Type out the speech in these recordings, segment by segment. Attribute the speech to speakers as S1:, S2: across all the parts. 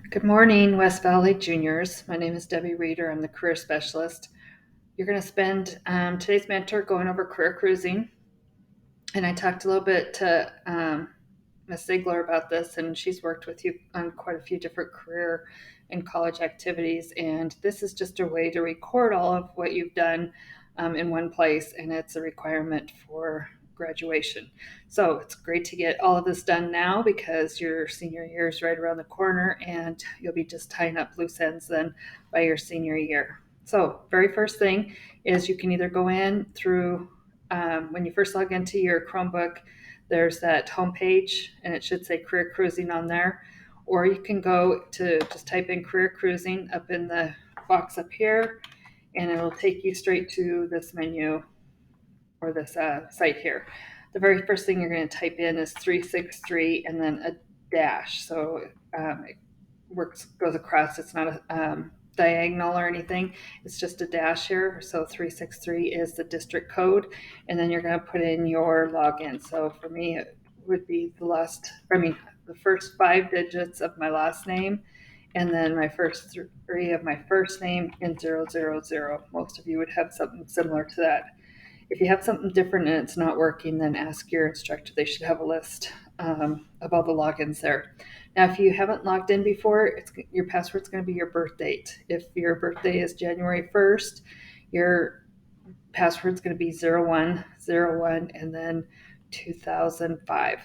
S1: Good morning, West Valley Juniors. My name is Debbie Reeder. I'm the career specialist. You're going to spend today's mentor going over career cruising. And I talked a little bit to Ms. Ziegler about this, and she's worked with you on quite a few different career and college activities. And this is just a way to record all of what you've done in one place, and it's a requirement for graduation. So it's great to get all of this done now because your senior year is right around the corner, and you'll be just tying up loose ends then by your senior year. So, very first thing is you can either go in through when you first log into your Chromebook, there's that homepage and it should say career cruising on there. Or you can go to just type in career cruising up in the box up here and it'll take you straight to this menu or this site here. The very first thing you're going to type in is 363 and then a dash. So it goes across. It's not a diagonal or anything. It's just a dash here. So 363 is the district code, and then you're going to put in your login. So for me, it would be the first 5 digits of my last name, and then my first three of my first name and 000. Most of you would have something similar to that. If you have something different and it's not working, then ask your instructor. They should have a list of all the logins there. Now, if you haven't logged in before, your password's going to be your birth date. If your birthday is January 1st, your password's going to be 0101 and then 2005.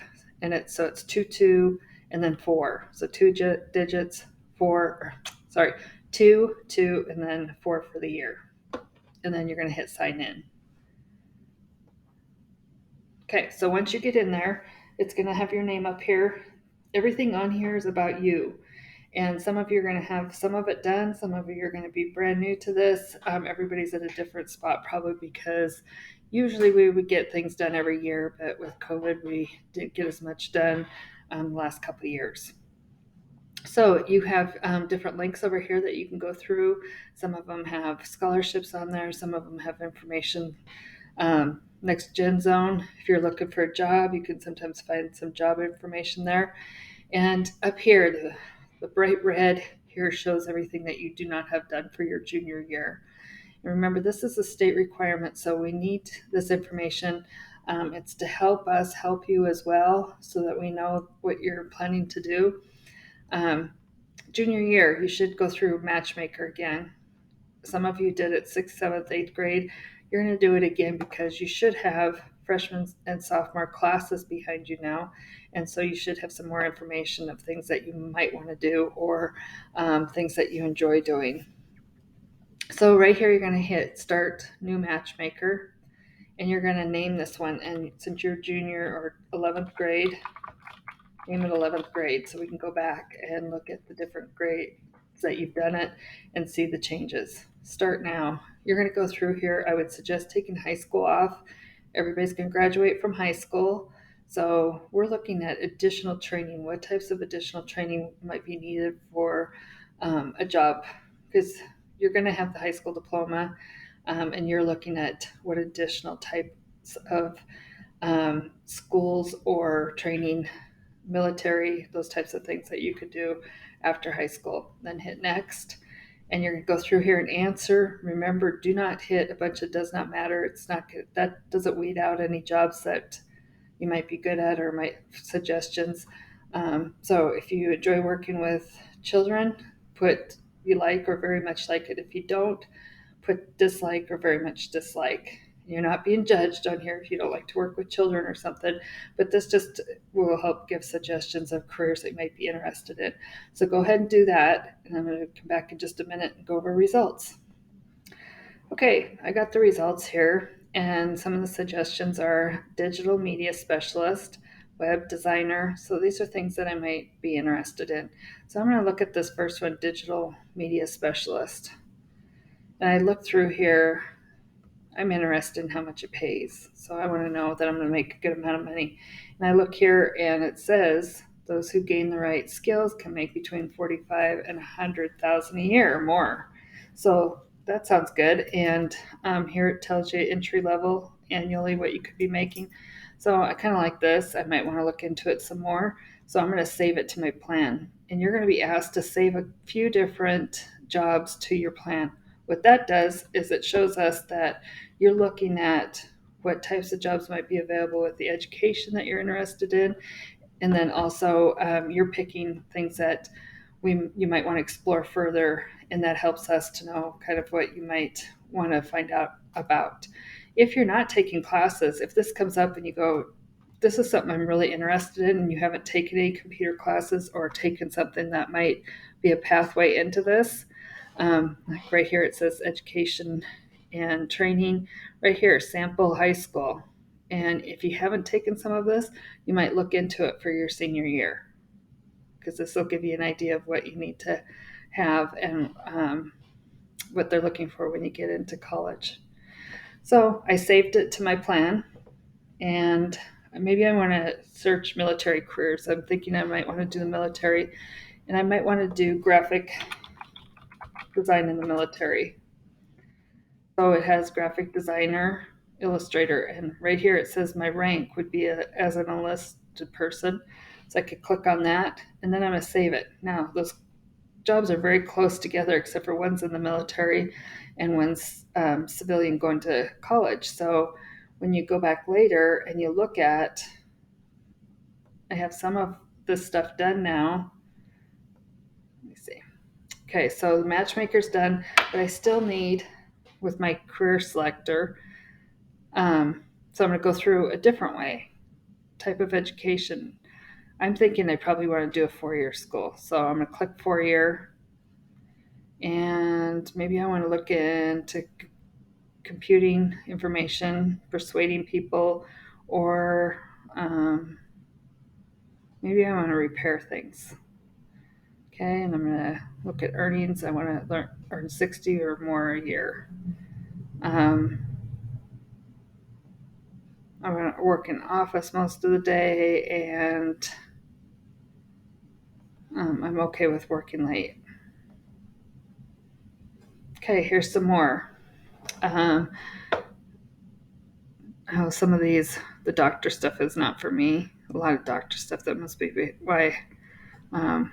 S1: And it's 22 and then 4. So two digits, 4, sorry, 2, 2, and then 4 for the year. And then you're going to hit sign in. Okay, so once you get in there, it's going to have your name up here. Everything on here is about you. And some of you are going to have some of it done. Some of you are going to be brand new to this. Everybody's at a different spot, probably because usually we would get things done every year, but with COVID, we didn't get as much done the last couple of years. So you have different links over here that you can go through. Some of them have scholarships on there. Some of them have information. Next Gen Zone, if you're looking for a job, you can sometimes find some job information there. And up here, the bright red here shows everything that you do not have done for your junior year. And remember, this is a state requirement, so we need this information. It's to help us help you as well so that we know what you're planning to do. Junior year, you should go through Matchmaker again. Some of you did it 6th, 7th, 8th grade. You're going to do it again because you should have freshman and sophomore classes behind you now. And so you should have some more information of things that you might want to do or things that you enjoy doing. So right here, you're going to hit start new matchmaker and you're going to name this one. And since you're junior or 11th grade, name it 11th grade so we can go back and look at the different grades that you've done it and see the changes. Start now. You're going to go through here. I would suggest taking high school off. Everybody's going to graduate from high school. So we're looking at additional training. What types of additional training might be needed for a job? Because you're going to have the high school diploma and you're looking at what additional types of schools or training, military, those types of things that you could do after high school. Then hit next. And you're going to go through here and answer. Remember, do not hit a bunch of does not matter. It's not good. That doesn't weed out any jobs that you might be good at or might suggestions. So if you enjoy working with children, put you like or very much like it. If you don't, put dislike or very much dislike. You're not being judged on here if you don't like to work with children or something, but this just will help give suggestions of careers that you might be interested in. So go ahead and do that, and I'm going to come back in just a minute and go over results. Okay, I got the results here, and some of the suggestions are digital media specialist, web designer. So these are things that I might be interested in. So I'm going to look at this first one, digital media specialist. And I look through here, I'm interested in how much it pays. So I want to know that I'm going to make a good amount of money. And I look here and it says those who gain the right skills can make between 45 and 100,000 a year or more. So that sounds good. And here it tells you entry level annually what you could be making. So I kind of like this. I might want to look into it some more. So I'm going to save it to my plan. and you're going to be asked to save a few different jobs to your plan. What that does is it shows us that you're looking at what types of jobs might be available with the education that you're interested in, and then also you're picking things that you might want to explore further, and that helps us to know kind of what you might want to find out about. If you're not taking classes, if this comes up and you go, this is something I'm really interested in, and you haven't taken any computer classes or taken something that might be a pathway into this, like right here it says education and training, right here, sample high school. And if you haven't taken some of this, you might look into it for your senior year, because this will give you an idea of what you need to have and what they're looking for when you get into college. So I saved it to my plan, and maybe I want to search military careers. I'm thinking I might want to do the military, and I might want to do graphic design in the military. So it has graphic designer, illustrator, and right here it says my rank would be as an enlisted person. So I could click on that, and then I'm going to save it. Now, those jobs are very close together, except for one's in the military and one's civilian going to college. So when you go back later and you look at, I have some of this stuff done now. Let me see. Okay, so the matchmaker's done, but I still need, with my career selector, so I'm going to go through a different way. Type of education. I'm thinking I probably want to do a 4-year school. So I'm going to click 4-year, and maybe I want to look into computing information, persuading people, or maybe I want to repair things. Okay, and I'm going to look at earnings. I want to earn 60 or more a year. I want to work in office most of the day, and I'm okay with working late. Okay, here's some more. Some of these, the doctor stuff is not for me. A lot of doctor stuff, that must be why I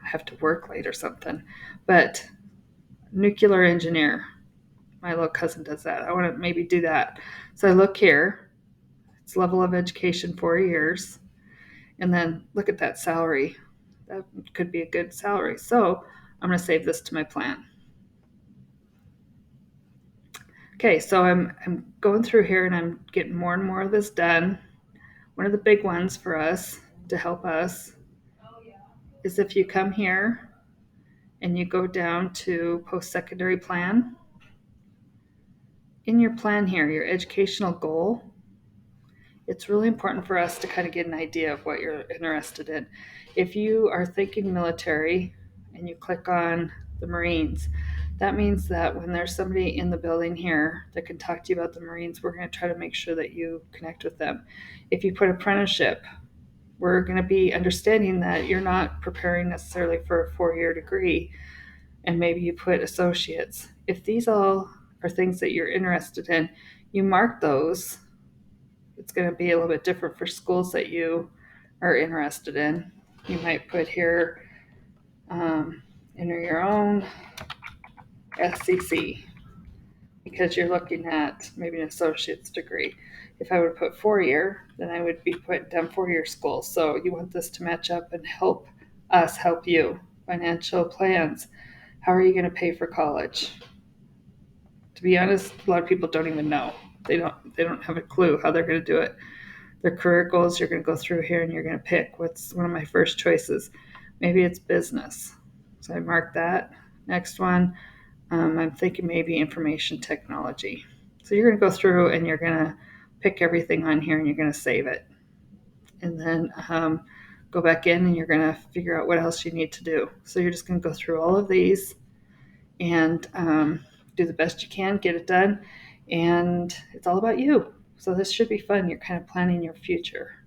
S1: have to work late or something. But nuclear engineer, my little cousin does that. I want to maybe do that. So I look here, it's level of education 4 years, and then look at that salary. That could be a good salary. So I'm going to save this to my plan. Okay, so I'm going through here and I'm getting more and more of this done. One of the big ones for us to help us is if you come here and you go down to post-secondary plan. In your plan here, your educational goal, it's really important for us to kind of get an idea of what you're interested in. If you are thinking military and you click on the Marines, that means that when there's somebody in the building here that can talk to you about the Marines, we're going to try to make sure that you connect with them. If you put apprenticeship, we're going to be understanding that you're not preparing necessarily for a 4-year degree, and maybe you put associates. If these all are things that you're interested in, you mark those. It's going to be a little bit different for schools that you are interested in. You might put here, enter your own SCC, because you're looking at maybe an associate's degree. If I would put 4-year, then I would be putting down 4-year school. So you want this to match up and help us help you. Financial plans. How are you going to pay for college? To be honest, a lot of people don't even know. They don't have a clue how they're going to do it. Their career goals, you're going to go through here and you're going to pick what's one of my first choices. Maybe it's business. So I mark that. Next one, I'm thinking maybe information technology. So you're going to go through and you're going to pick everything on here and you're going to save it. And then go back in and you're going to figure out what else you need to do. So you're just going to go through all of these and do the best you can, get it done. And it's all about you. So this should be fun. You're kind of planning your future.